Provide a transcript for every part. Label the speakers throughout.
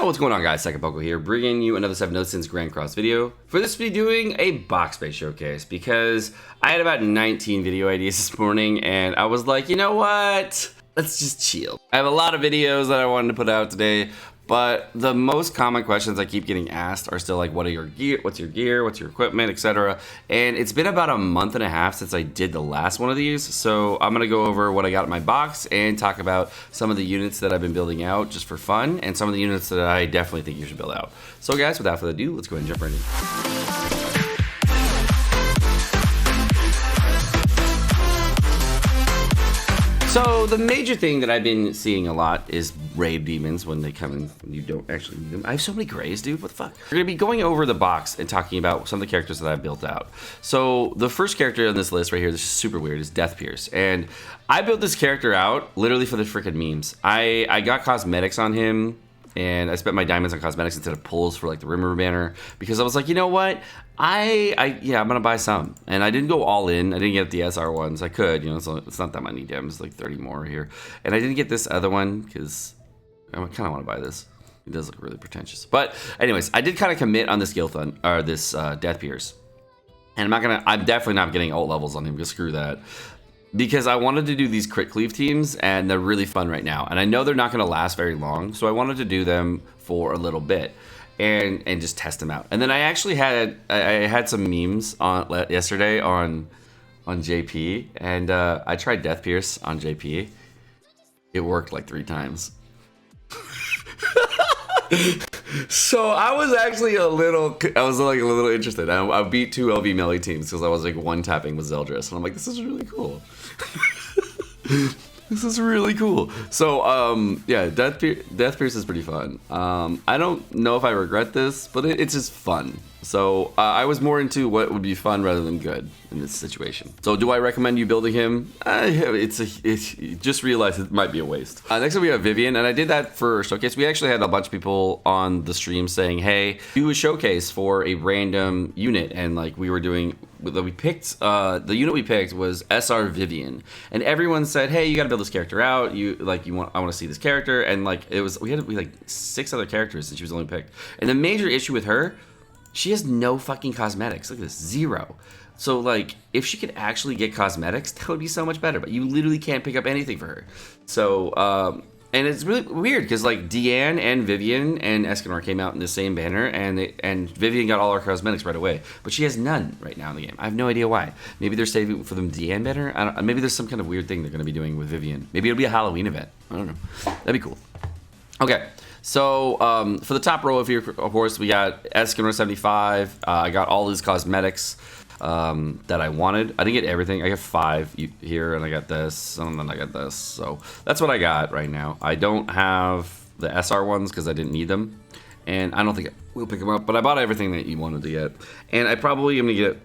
Speaker 1: Yo, what's going on, guys? Sekapoko here, bringing you another 7 Notes Since Grand Cross video. For this, we'll be doing a box space showcase because I had about 19 video ideas this morning, and I was like, you know what? Let's just chill. I have a lot of videos that I wanted to put out today, but the most common questions I keep getting asked are still like, what are your gear? What's your gear? What's your equipment, etc. And it's been about a month and a half since I did the last one of these, so I'm gonna go over what I got in my box and talk about some of the units that I've been building out just for fun, and some of the units that I definitely think you should build out. So guys, without further ado, let's go ahead and jump right in. So the major thing that I've been seeing a lot is raid demons when they come in and you don't actually need them. I have so many grays, dude, what the fuck? We're gonna be going over the box and talking about some of the characters that I've built out. So the first character on this list right here, this is super weird, is Death Pierce. And I built this character out literally for the freaking memes. I got cosmetics on him, and I spent my diamonds on cosmetics instead of pulls for like the Rimmer banner because I was like, you know what? I'm gonna buy some, and I didn't go all in. I didn't get the SR ones. I could, you know, it's not that many gems, like 30 more here, and I didn't get this other one because I kind of want to buy this. It does look really pretentious, but anyways, I did kind of commit on this this Death Pierce, and I'm definitely not getting alt levels on him because screw that. Because I wanted to do these crit cleave teams, and they're really fun right now. And I know they're not going to last very long, so I wanted to do them for a little bit and just test them out. And then I actually had some memes on yesterday on JP, and I tried Death Pierce on JP. It worked like 3 times. So I was actually a little interested. I beat 2 LV melee teams because I was like one tapping with Zeldris, and I'm like, this is really cool. This is really cool. So yeah, Death Pierce is pretty fun. I don't know if I regret this, but it's just fun. So I was more into what would be fun rather than good in this situation. So do I recommend you building him? Just realized it might be a waste. Next up we have Vivian, and I did that for showcase. We actually had a bunch of people on the stream saying, hey, do a showcase for a random unit, and like we picked the unit we picked was SR Vivian, and everyone said, hey, you got to build this character out. I want to see this character, and like we had like 6 other characters, and she was only picked. And the major issue with her, she has no fucking cosmetics. Look at this, 0. So like, if she could actually get cosmetics, that would be so much better. But you literally can't pick up anything for her. So and it's really weird because like Deanne and Vivian and Escanor came out in the same banner, and Vivian got all her cosmetics right away, but she has none right now in the game. I have no idea why. Maybe they're saving for the Deanne banner. Maybe there's some kind of weird thing they're going to be doing with Vivian. Maybe it'll be a Halloween event. I don't know. That'd be cool. Okay. So for the top row of here, of course, we got Escanor 75. I got all his cosmetics that I wanted. I didn't get everything. I got 5 here, and I got this, and then I got this. So that's what I got right now. I don't have the SR ones because I didn't need them, and I don't think we'll pick them up. But I bought everything that you wanted to get, and I probably am gonna get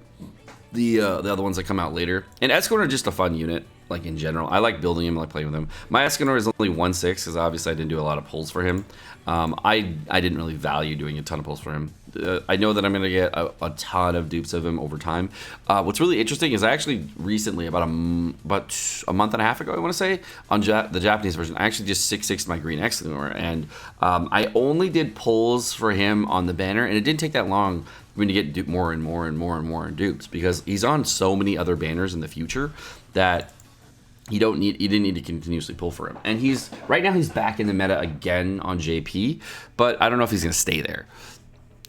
Speaker 1: the other ones that come out later. And Escanor are just a fun unit. Like in general, I like building him, I like playing with him. My Escanor is only 1/6 because obviously I didn't do a lot of pulls for him. I didn't really value doing a ton of pulls for him. I know that I'm gonna get a ton of dupes of him over time. What's really interesting is I actually recently, about a month and a half ago, I want to say, on the Japanese version, I actually just 6/6'd my green Escanor, and I only did pulls for him on the banner, and it didn't take that long for me to get more and more and more and more dupes because he's on so many other banners in the future that you didn't need to continuously pull for him. And right now he's back in the meta again on JP, but I don't know if he's gonna stay there.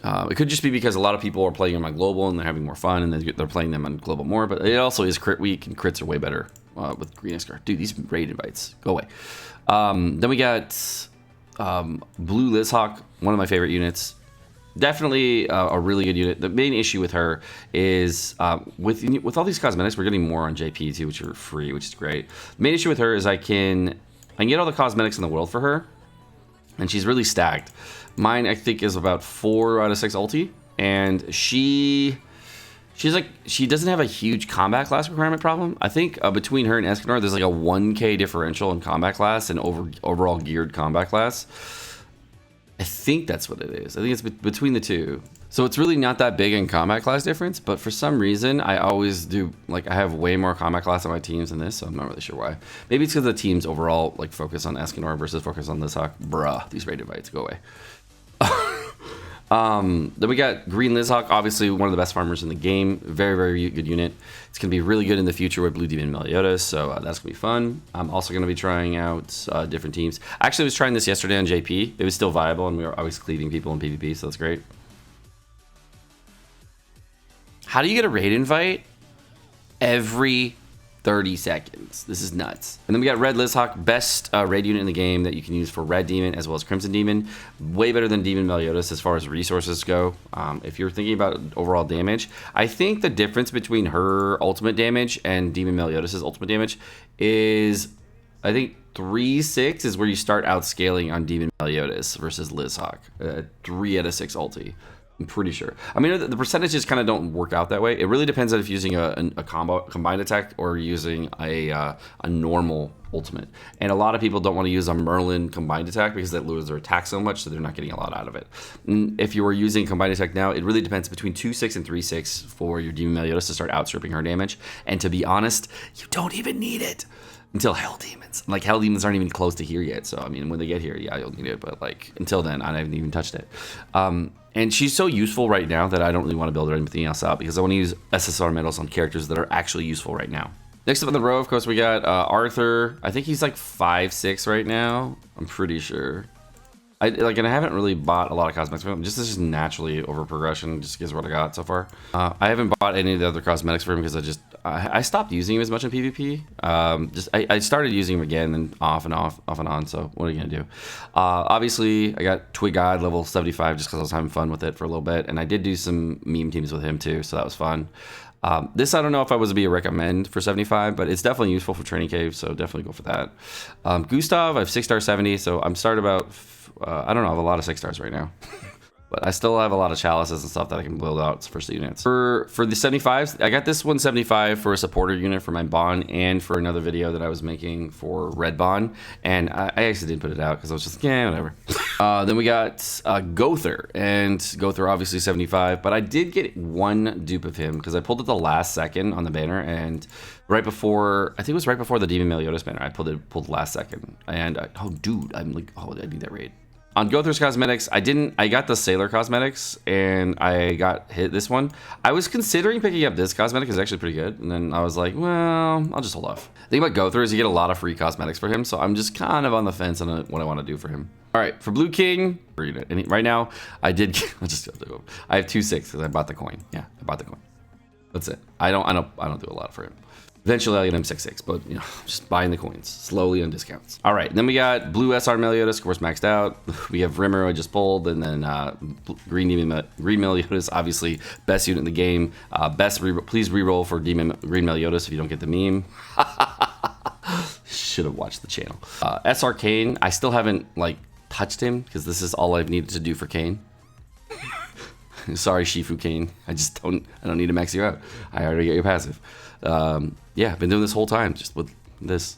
Speaker 1: It could just be because a lot of people are playing him on global and they're having more fun, and they're playing them on global more. But it also is crit week, and crits are way better with green Escanor. Dude, these raid invites, go away. Then we got Blue Lizhawk, one of my favorite units. Definitely a really good unit. The main issue with her is with all these cosmetics, we're getting more on JP too, which are free, which is great. The main issue with her is I can get all the cosmetics in the world for her, and she's really stacked. Mine, I think, is about 4 out of 6 ulti, and she doesn't have a huge combat class requirement problem. I think between her and Escanor, there's like a 1k differential in combat class and overall geared combat class. I think that's what it is. I think it's between the two. So it's really not that big in combat class difference, but for some reason, I always do, like, I have way more combat class on my teams than this, so I'm not really sure why. Maybe it's because the teams overall, like, focus on Escanor versus focus on Lizhawk. Bruh, these raid invites, go away. Then we got Green Lizhawk, obviously one of the best farmers in the game. Very, very good unit. It's going to be really good in the future with Blue Demon Meliodas, so that's going to be fun. I'm also going to be trying out different teams. I actually was trying this yesterday on JP. It was still viable, and we were always cleaving people in PvP, so that's great. How do you get a raid invite? Every 30 seconds. This is nuts. And then we got Red Lizhawk, best raid unit in the game that you can use for Red Demon as well as Crimson Demon. Way better than Demon Meliodas as far as resources go. If you're thinking about overall damage, I think the difference between her ultimate damage and Demon Meliodas' ultimate damage is, I think 3-6 is where you start outscaling on Demon Meliodas versus Lizhawk. 3 out of 6 ulti. I'm pretty sure. I mean, the percentages kind of don't work out that way. It really depends on if you're using a combined attack or using a normal ultimate. And a lot of people don't want to use a Merlin combined attack because that lowers their attack so much, so they're not getting a lot out of it. And if you were using combined attack now, it really depends between 2-6 and 3-6 for your Demon Meliodas to start outstripping her damage. And to be honest, you don't even need it until Hell Demons. Like, Hell Demons aren't even close to here yet. So, I mean, when they get here, yeah, you'll need it. But, like, until then, I haven't even touched it. And she's so useful right now that I don't really want to build anything else out because I want to use SSR medals on characters that are actually useful right now. Next up in the row, of course, we got Arthur. I think he's like 5-6 right now. I'm pretty sure. And I haven't really bought a lot of cosmetics for him. This is just naturally over progression, just because what I got so far. I haven't bought any of the other cosmetics for him because I stopped using him as much in PvP. I started using him again and off and on. So what are you gonna do? Obviously, I got Twig God level 75 just because I was having fun with it for a little bit, and I did do some meme teams with him too, so that was fun. This I don't know if I was to be a recommend for 75, but it's definitely useful for training caves, so definitely go for that. Gustav, I have 6-star 70, so I'm starting about. I don't know, I have a lot of 6 stars right now. But I still have a lot of chalices and stuff that I can build out for units. For the 75s, I got this 175 for a supporter unit for my Bond and for another video that I was making for Red Bond. And I actually didn't put it out because I was just, yeah, whatever. Then we got Gother, and Gother obviously 75, but I did get one dupe of him because I pulled it the last second on the banner, and right before, I think it was right before the Demon Meliodas banner, I pulled the last second. And, oh dude, I'm like, oh, I need that raid. On Gother's cosmetics, I got the Sailor cosmetics, and I got hit this one. I was considering picking up this cosmetic, it's actually pretty good, and then I was like, well, I'll just hold off. The thing about Gother is you get a lot of free cosmetics for him, so I'm just kind of on the fence on what I want to do for him. All right, for Blue King, and right now, I have 2-6 because I bought the coin. Yeah, I bought the coin. That's it. I don't do a lot for him. Eventually, I'll get him 6-6, but you know, just buying the coins slowly on discounts. All right, then we got Blue SR Meliodas, of course, maxed out. We have Rimmer I just pulled, and then Green Meliodas, obviously best unit in the game. Please reroll for Green Meliodas if you don't get the meme. Should have watched the channel. SR Kane, I still haven't touched him because this is all I've needed to do for Kane. Sorry, Shifu Kane. I don't need to max you out. I already got your passive. Yeah, I've been doing this whole time just with this.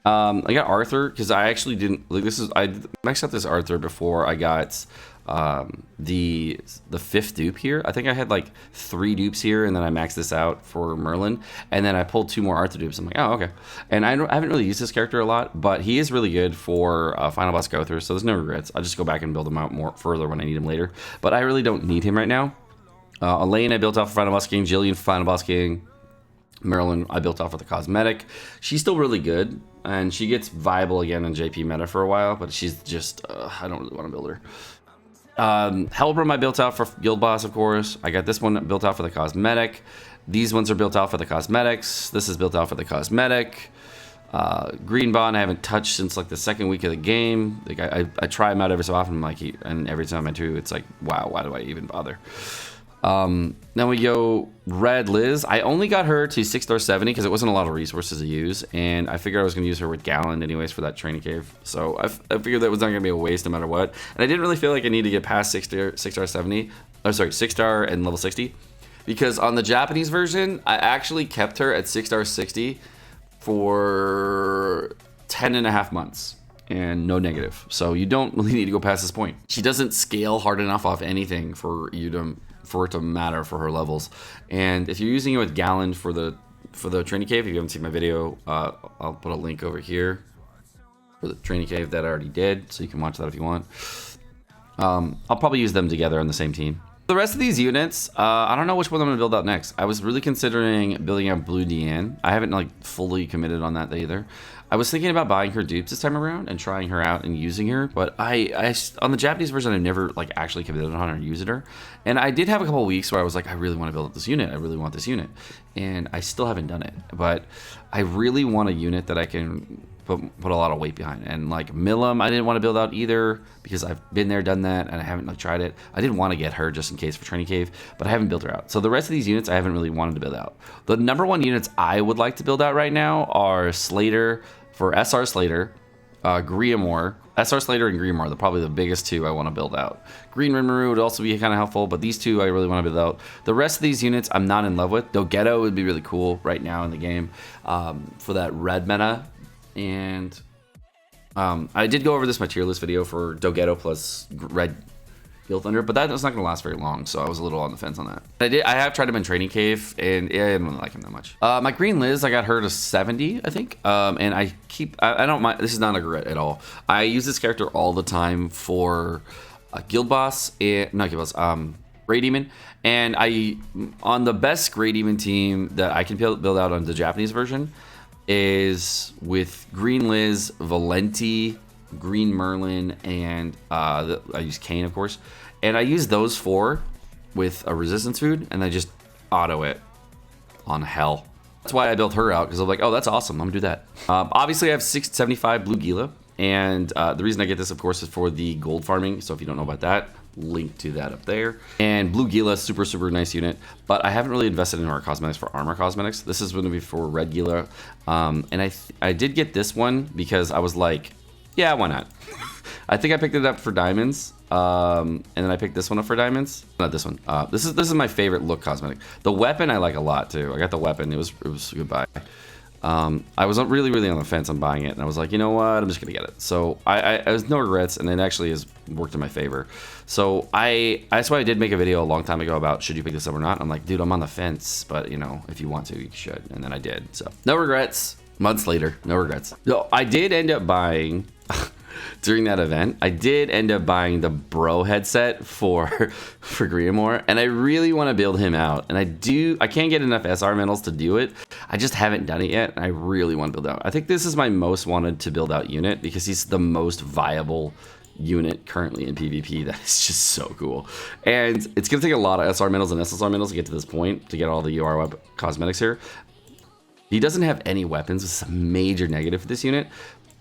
Speaker 1: I got Arthur because I actually didn't I maxed out this Arthur before I got the 5th dupe here. I think I had 3 dupes here, and then I maxed this out for Merlin, and then I pulled 2 more Arthur dupes. I'm like, oh, okay. And I haven't really used this character a lot, but he is really good for Final Boss Gother, so there's no regrets. I'll just go back and build him out more further when I need him later. But I really don't need him right now. Elaine I built off for Final Boss King, Jillian for Final Boss King. Merlin I built off with a cosmetic. She's still really good, and she gets viable again in JP meta for a while, but she's just, I don't really want to build her. Helbram I built out for Guild Boss, of course. I got this one built out for the cosmetic. These ones are built out for the cosmetics. This is built out for the cosmetic. Green Bond I haven't touched since the 2nd week of the game. I try them out every so often, and every time I do, it's like, wow, why do I even bother? Then we go Red Liz. I only got her to 6-star 70 because it wasn't a lot of resources to use, and I figured I was going to use her with Gallon anyways for that training cave. So I figured that was not going to be a waste no matter what. And I didn't really feel like I needed to get past 6-star 70. Oh, sorry, 6-star and level 60. Because on the Japanese version, I actually kept her at 6-star 60 for 10.5 months. And no negative. So you don't really need to go past this point. She doesn't scale hard enough off anything for it to matter for her levels. And if you're using it with Gallon for the training cave, if you haven't seen my video, I'll put a link over here for the training cave that I already did, so you can watch that if you want. I'll probably use them together on the same team. The rest of these units, I don't know which one I'm gonna build out next. I was really considering building out Blue Deanne. I haven't like fully committed on that either. I was thinking about buying her dupes this time around and trying her out and using her, but I on the Japanese version I never like actually committed on her and used her. And I did have a couple of weeks where I was like, I really want to build up this unit. I really want this unit, and I still haven't done it. But I really want a unit that I can put a lot of weight behind. And like Milim, I didn't want to build out either because I've been there, done that, and I haven't like tried it. I did want to get her just in case for Training Cave, but I haven't built her out. So the rest of these units I haven't really wanted to build out. The number one units I would like to build out right now are Slater for SR Slater, Griamore. SR Slater and Griamore are probably the biggest two I want to build out. Green Rinmaru would also be kind of helpful, but these two I really want to build out. The rest of these units I'm not in love with. Dogetto would be really cool right now in the game for that red meta. And I did go over this my tier list video for Dogetto plus red Gil Thunder, but that was not going to last very long, so I was a little on the fence on that. I have tried him in Training Cave, and yeah, I didn't really like him that much. My Green Liz, I got her to 70, I think, and I don't mind. This is not a regret at all. I use this character all the time for Guild Boss, not Guild Boss, Grey Demon, and on the best Grey Demon team that I can build out on the Japanese version is with Green Liz, Valenti, Green Merlin, and I use Kane, of course. And I use those four with a resistance food, and I just auto it on hell. That's why I built her out, because I'm like, oh, that's awesome. I'm gonna do that. Obviously, I have 675 Blue Gila, and the reason I get this, of course, is for the gold farming. So if you don't know about that, link to that up there. And Blue Gila, super nice unit, but I haven't really invested in our cosmetics for armor cosmetics. This is going to be for Red Gila, and I did get this one because I was like, yeah, why not? I think I picked it up for diamonds, and then I picked this one up for diamonds. Not this one. This is my favorite look cosmetic. The weapon I like a lot too. I got the weapon. It was a good buy. I was really on the fence on buying it, and I was like, you know what, I'm just gonna get it. So I was no regrets, and it actually has worked in my favor. So that's why I did make a video a long time ago about should you pick this up or not. I'm like, dude, I'm on the fence, but you know, if you want to, you should. And then I did. So no regrets. Months later, no regrets. So I did end up buying during that event. I did end up buying the bro headset for Griamore, and I really want to build him out. And I can't get enough SR medals to do it. I just haven't done it yet, and I really want to build out. I think this is my most wanted to build out unit because he's the most viable unit currently in PvP. That is just so cool. And it's gonna take a lot of SR medals and SSR medals to get to this point to get all the UR cosmetics here. He doesn't have any weapons, which is a major negative for this unit,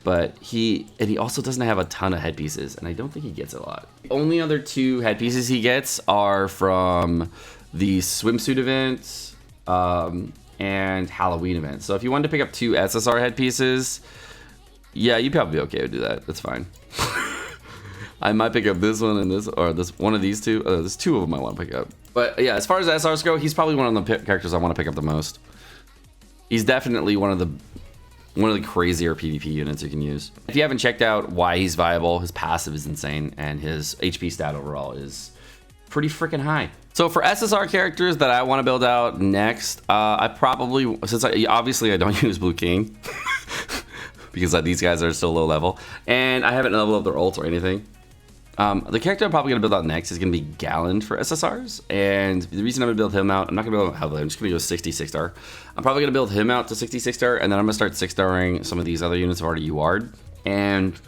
Speaker 1: but he also doesn't have a ton of headpieces, and I don't think he gets a lot. The only other two headpieces he gets are from the swimsuit events and Halloween events. So if you wanted to pick up two SSR headpieces, yeah, you'd probably be okay to do that. That's fine. I might pick up this one and this, or this one of these two. There's two of them I want to pick up. But yeah, as far as SRs go, he's probably one of the characters I want to pick up the most. He's definitely one of the crazier PvP units you can use. If you haven't checked out why he's viable, his passive is insane, and his HP stat overall is pretty freaking high. So for SSR characters that I want to build out next, I probably, obviously I don't use Blue King, because these guys are still low level, and I haven't leveled up their ult or anything. The character I'm probably going to build out next is going to be Galland for SSRs, and the reason I'm going to build him out, I'm not going to build him out heavily, I'm just going to go 66 star. I'm probably going to build him out to 66 star, and then I'm going to start 6-starring some of these other units I've already UR'd, and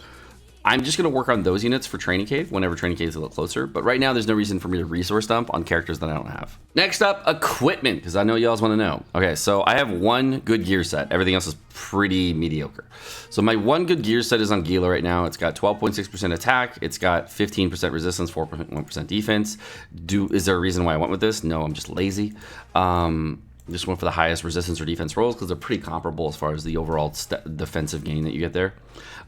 Speaker 1: I'm just going to work on those units for Training Cave whenever Training Cave is a little closer, but right now there's no reason for me to resource dump on characters that I don't have. Next up, equipment, because I know y'all want to know. Okay, so I have one good gear set. Everything else is pretty mediocre. So my one good gear set is on Gila right now. It's got 12.6% attack. It's got 15% resistance, 4.1% defense. Is there a reason why I went with this? No, I'm just lazy. Just went for the highest resistance or defense rolls because they're pretty comparable as far as the overall defensive gain that you get there.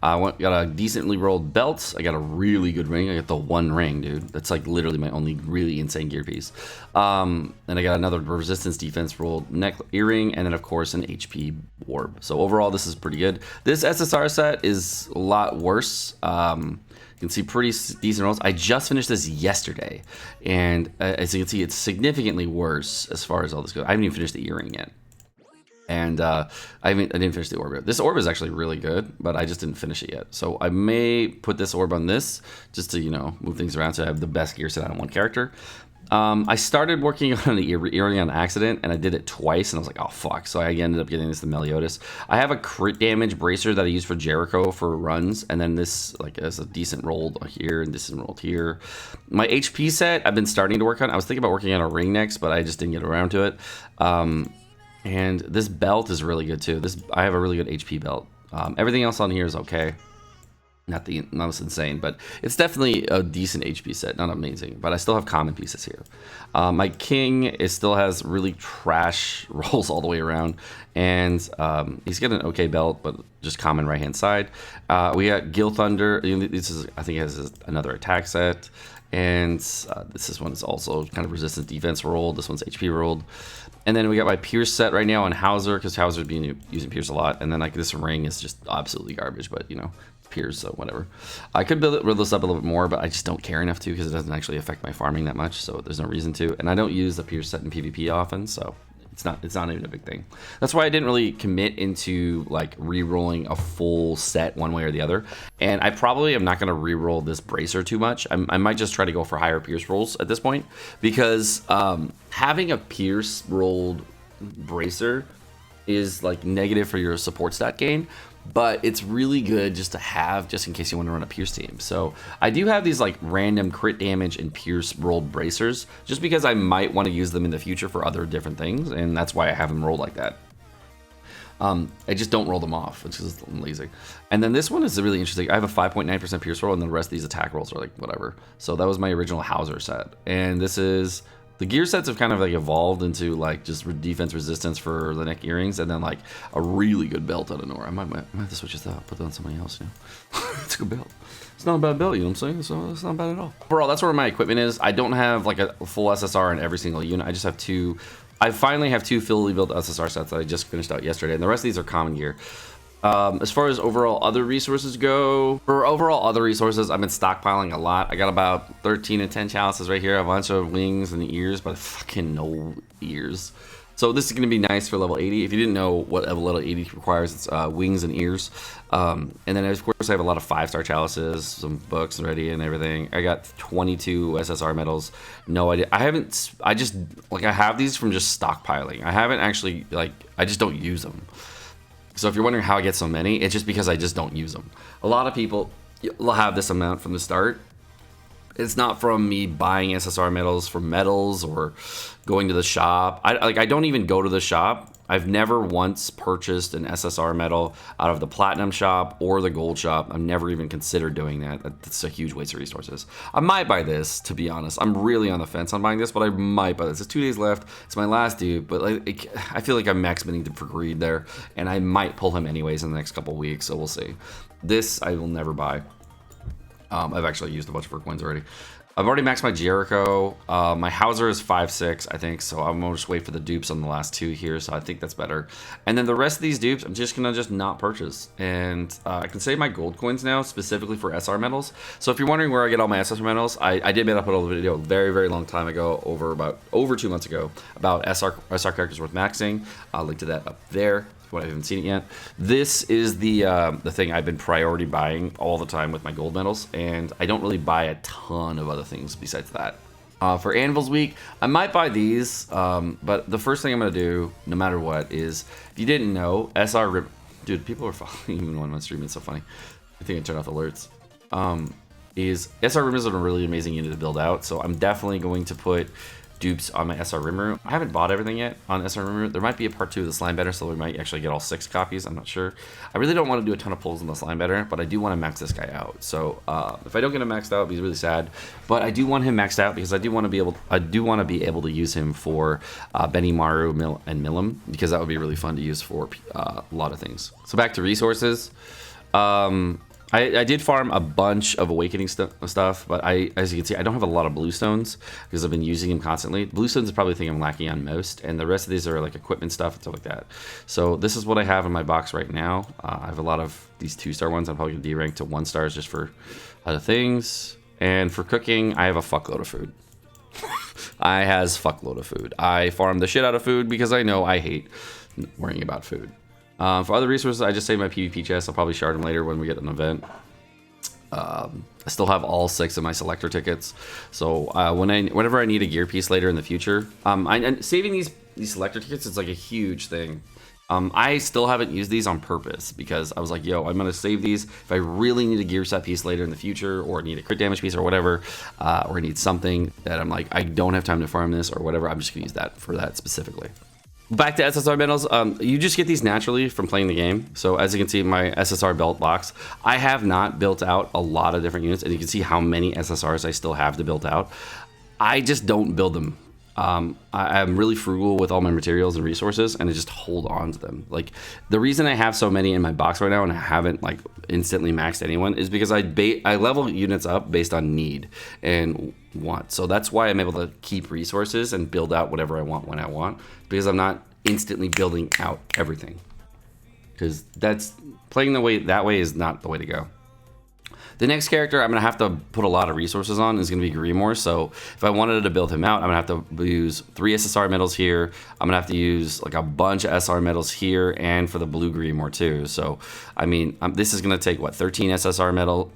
Speaker 1: Got a decently rolled belt. I got a really good ring. I got the one ring, dude. That's like literally my only really insane gear piece. And I got another resistance defense rolled neck earring, and then of course an HP orb. So overall, this is pretty good. This SSR set is a lot worse. You can see pretty decent rolls. I just finished this yesterday, and as you can see, it's significantly worse as far as all this goes. I haven't even finished the earring yet. And I didn't finish the orb yet. This orb is actually really good, but I just didn't finish it yet. So I may put this orb on this just to, move things around so I have the best gear set on one character. I started working on an earring on accident, and I did it twice, and I was like, oh, fuck. So I ended up getting this, the Meliodas. I have a crit damage bracer that I use for Jericho for runs, and then this, is a decent roll here and decent roll here. My HP set, I've been starting to work on. I was thinking about working on a ring next, but I just didn't get around to it. And this belt is really good, too. I have a really good HP belt. Everything else on here is okay. Not insane, but it's definitely a decent HP set. Not amazing, but I still have common pieces here. My king still has really trash rolls all the way around, and he's got an okay belt, but just common right hand side. We got Gil Thunder. I think it has another attack set, and this one is also kind of resistance defense rolled. This one's HP rolled. And then we got my Pierce set right now on Hauser, because Hauser's been using Pierce a lot. And then this ring is just absolutely garbage, but Pierce, so whatever. I could build this up a little bit more, but I just don't care enough to, because it doesn't actually affect my farming that much, so there's no reason to. And I don't use the Pierce set in PvP often, so it's not even a big thing. That's why I didn't really commit into re-rolling a full set one way or the other. And I probably am not going to re-roll this bracer too much. I might just try to go for higher Pierce rolls at this point, because having a Pierce rolled bracer is negative for your support stat gain, but it's really good just to have, just in case you want to run a Pierce team. So I do have these random crit damage and Pierce rolled bracers, just because I might want to use them in the future for other different things, and that's why I have them rolled like that. I just don't roll them off, which is lazy. And then this one is really interesting. I have a 5.9% Pierce roll, and the rest of these attack rolls are whatever. So that was my original Hauser set, and this is... The gear sets have kind of evolved into just defense resistance for the neck earrings, and then a really good belt out of nowhere. I might have to switch this out, put that on somebody else. It's a good belt. It's not a bad belt, you know what I'm saying? So it's not bad at all. Overall, that's where my equipment is. I don't have a full SSR in every single unit. I just have two. I finally have two fully built SSR sets that I just finished out yesterday, and the rest of these are common gear. As far as overall other resources go, for overall other resources, I've been stockpiling a lot. I got about 13 and 10 chalices right here, a bunch of wings and ears, but fucking no ears. So this is going to be nice for level 80. If you didn't know what level 80 requires, it's wings and ears. And then of course I have a lot of 5-star chalices, some books ready and everything. I got 22 SSR medals. No idea. I have these from just stockpiling. I haven't actually, I just don't use them. So if you're wondering how I get so many, it's just because I just don't use them. A lot of people will have this amount from the start. It's not from me buying SSR medals for medals or going to the shop. I don't even go to the shop. I've never once purchased an SSR medal out of the platinum shop or the gold shop. I've never even considered doing that. That's a huge waste of resources. I might buy this, to be honest. I'm really on the fence on buying this, but I might buy this. It's 2 days left. It's my last dude, but I feel like I'm max bidding for greed there, and I might pull him anyways in the next couple weeks, so we'll see. This I will never buy. I've actually used a bunch of her coins already. I've already maxed my Jericho. My Hauser is 5.6, I think, so I'm gonna just wait for the dupes on the last two here, so I think that's better. And then the rest of these dupes, I'm just gonna not purchase. And I can save my gold coins now, specifically for SR medals. So if you're wondering where I get all my SR medals, I did put a video a very, very long time ago, over 2 months ago, about SR characters worth maxing. I'll link to that up there. I haven't seen it yet. This is the thing I've been priority buying all the time with my gold medals, and I don't really buy a ton of other things besides that. For Anvil's Week, I might buy these, but the first thing I'm going to do, no matter what, is, if you didn't know, dude, people are following even when I'm streaming, it's so funny. I think I turned off alerts. Is SR Rimmer is a really amazing unit to build out, so I'm definitely going to put dupes on my SR Rimmer. I haven't bought everything yet on SR Rimmer. There might be a part 2 of the Slime Better, so we might actually get all 6 copies. I'm not sure. I really don't want to do a ton of pulls on the Slime Better, but I do want to max this guy out. So if I don't get him maxed out, I'll be really sad. But I do want him maxed out because I do want to be able to use him for Benimaru, and Milim, because that would be really fun to use for a lot of things. So back to resources. I did farm a bunch of awakening stuff, but as you can see, I don't have a lot of bluestones because I've been using them constantly. Bluestones is probably the thing I'm lacking on most, and the rest of these are equipment stuff and stuff like that. So this is what I have in my box right now. I have a lot of these 2-star ones. I'm probably going to D-rank to 1 stars just for other things. And for cooking, I have a fuckload of food. I has fuckload of food. I farm the shit out of food because I know I hate worrying about food. For other resources, I just save my PvP chests. I'll probably shard them later when we get an event. I still have all 6 of my selector tickets, so whenever I need a gear piece later in the future, saving these selector tickets is like a huge thing. I still haven't used these on purpose because I was like, yo, I'm gonna save these if I really need a gear set piece later in the future, or need a crit damage piece or whatever, or I need something that I'm like, I don't have time to farm this or whatever. I'm just gonna use that for that specifically. Back to SSR medals, you just get these naturally from playing the game. So as you can see in my SSR belt box, I have not built out a lot of different units, and you can see how many SSRs I still have to build out. I just don't build them. I'm really frugal with all my materials and resources, and I just hold on to them. Like, the reason I have so many in my box right now and I haven't like instantly maxed anyone is because I level units up based on need and want. So that's why I'm able to keep resources and build out whatever I want when I want, because I'm not instantly building out everything. Because that's playing that way is not the way to go. The next character I'm going to have to put a lot of resources on is going to be Grimoire. So if I wanted to build him out, I'm going to have to use 3 SSR medals here. I'm going to have to use like a bunch of SR medals here, and for the blue Grimoire too. So, I mean, this is going to take, what, 13 SR medals?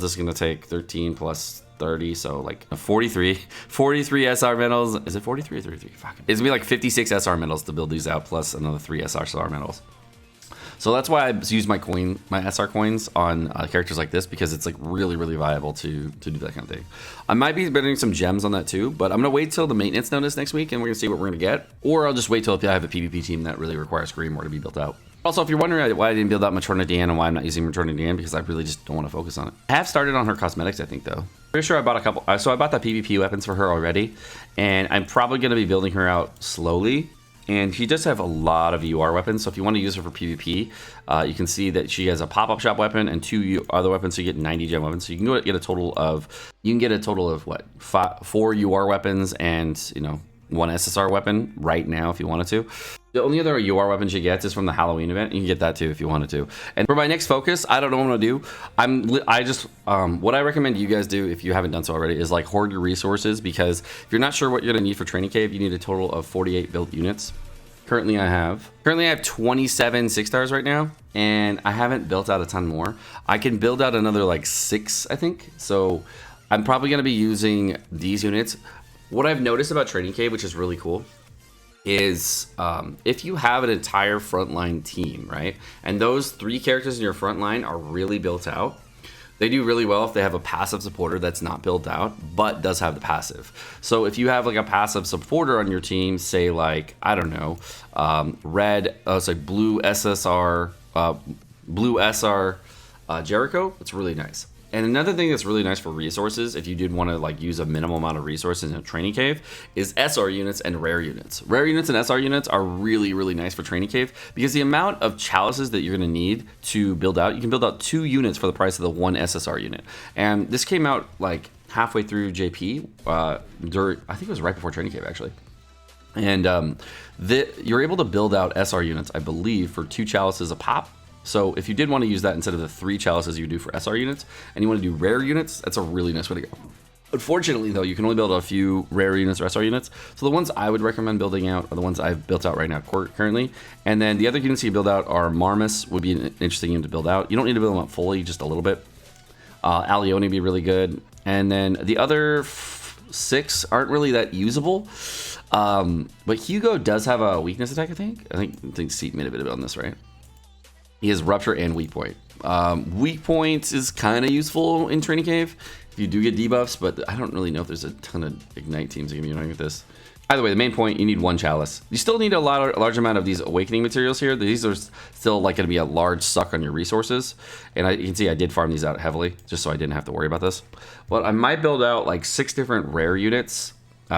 Speaker 1: This is going to take 13 plus 30, so like 43 SR medals. Is it 43 or 33? Fuck. It's going to be like 56 SR medals to build these out, plus another 3 SR medals. So that's why I use my SR coins on characters like this, because it's like really, really viable to do that kind of thing. I might be building some gems on that too, but I'm gonna wait till the maintenance notice next week and we're gonna see what we're gonna get. Or I'll just wait till I have a PvP team that really requires Grimoire to be built out. Also, if you're wondering why I didn't build out Matrona Diane and why I'm not using Matrona Diane, because I really just don't want to focus on it. I have started on her cosmetics, I think, though. Pretty sure I bought a couple. So I bought the PvP weapons for her already, and I'm probably gonna be building her out slowly. And she does have a lot of UR weapons, so if you want to use her for PvP, you can see that she has a pop-up shop weapon and 2 other weapons, so you get 90 gem weapons. So you can get a total of what, 4 UR weapons and 1 SSR weapon right now if you wanted to. The only other UR weapon she gets is from the Halloween event. You can get that too if you wanted to. And for my next focus, I don't know what I'm gonna do. What I recommend you guys do, if you haven't done so already, is like hoard your resources, because if you're not sure what you're gonna need for Training Cave, you need a total of 48 built units. Currently I have 27 6 stars right now, and I haven't built out a ton more. I can build out another like 6, I think. So I'm probably gonna be using these units. What I've noticed about Training Cave, which is really cool, is if you have an entire frontline team, right, and those 3 characters in your front line are really built out, they do really well if they have a passive supporter that's not built out but does have the passive. So if you have like a passive supporter on your team, say like, I don't know, blue SR Jericho, it's really nice. And another thing that's really nice for resources, if you did want to like use a minimal amount of resources in a Training Cave, is SR units and rare units. Rare units and SR units are really, really nice for Training Cave, because the amount of chalices that you're going to need to build out, you can build out 2 units for the price of the 1 SSR unit. And this came out like halfway through JP, I think it was right before Training Cave actually. And you're able to build out SR units, I believe, for 2 chalices a pop. So if you did want to use that instead of the 3 chalices you do for SR units, and you want to do rare units, that's a really nice way to go. Unfortunately, though, you can only build a few rare units or SR units. So the ones I would recommend building out are the ones I've built out right now currently. And then the other units you build out are Marmus, would be an interesting unit to build out. You don't need to build them out fully, just a little bit. Alioni would be really good. And then the other 6 aren't really that usable. But Hugo does have a weakness attack, I think. I think Seat made a bit of it on this, right? He has Rupture and Weak Point. Weak Point is kind of useful in Training Cave if you do get debuffs, but I don't really know if there's a ton of Ignite teams that can be annoying with this. Either way, the main point, you need 1 chalice. You still need a large amount of these Awakening materials here. These are still like going to be a large suck on your resources. And you can see I did farm these out heavily, just so I didn't have to worry about this. But I might build out like 6 different rare units,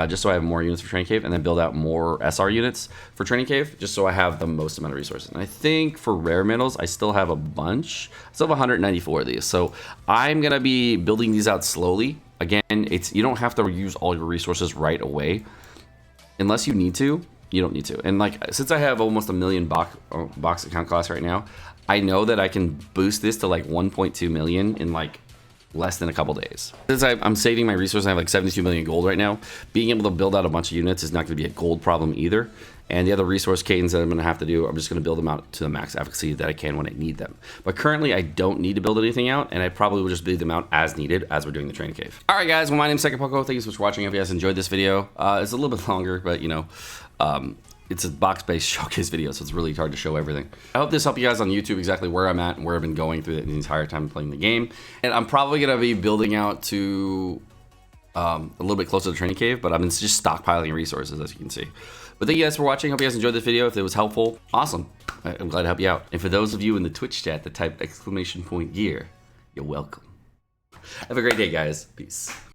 Speaker 1: just so I have more units for Training Cave, and then build out more SR units for Training Cave, just so I have the most amount of resources. And I think for rare medals, I still have a bunch. I still have 194 of these. So I'm going to be building these out slowly. Again, you don't have to use all your resources right away. Unless you need to, you don't need to. And like, since I have almost 1 million box account costs right now, I know that I can boost this to like 1.2 million in like less than a couple days. Since I'm saving my resources, I have like 72 million gold right now. Being able to build out a bunch of units is not going to be a gold problem either. And the other resource cadence that I'm going to have to do, I'm just going to build them out to the max efficacy that I can when I need them. But currently, I don't need to build anything out, and I probably will just build them out as needed as we're doing the training cave. All right, guys. Well, my name's Sekapoko. Thank you so much for watching. If you guys enjoyed this video, it's a little bit longer, but you know, it's a box-based showcase video, so it's really hard to show everything. I hope this helped you guys on YouTube exactly where I'm at and where I've been going through the entire time playing the game. And I'm probably going to be building out to a little bit closer to the training cave, but I'm just stockpiling resources, as you can see. But thank you guys for watching. Hope you guys enjoyed this video. If it was helpful, awesome. I'm glad to help you out. And for those of you in the Twitch chat that type !gear, you're welcome. Have a great day, guys. Peace.